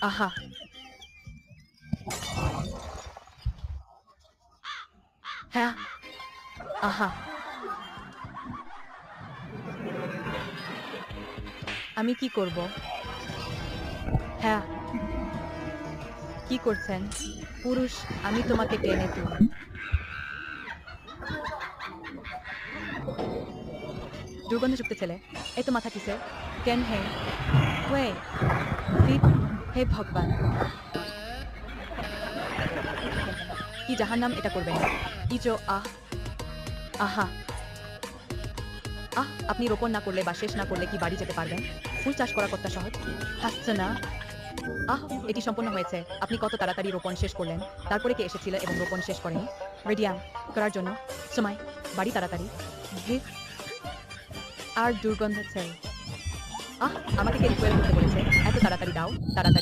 আহা! হ্যাঁ, আহা! আমি কি করব? হ্যাঁ, কি করছেন? পুরুষ, আমি তোমাকে টেনে তুলি। দুর্গন্ধযুক্ত ছেলে। এই তো মাথা কিসের? কেন হে? ওয়ে! ফিট! হে ভগবান! কি জাহান্নাম এটা করবেন না। ইজো আহা! আপনি রোপণ না করলে বা শেষ না করলে কি বাড়ি যেতে পারবেন? ফুল চাষ করা কতটা সহজ? হাসছে না? এটি সম্পন্ন হয়েছে। আপনি কত তাড়াতাড়ি রোপণ শেষ করলেন। তারপরে কে এসেছিল এবং রোপণ শেষ করেনি? রেডিয়াম করার জন্য সময়, বাড়ি তাড়াতাড়ি। ঘে আর দুর্গন্ধ ছেড়ে। আমাকে কে রিকোয়েল করতে বলেছে? এত তাড়াতাড়ি দাও, তাড়াতাড়ি।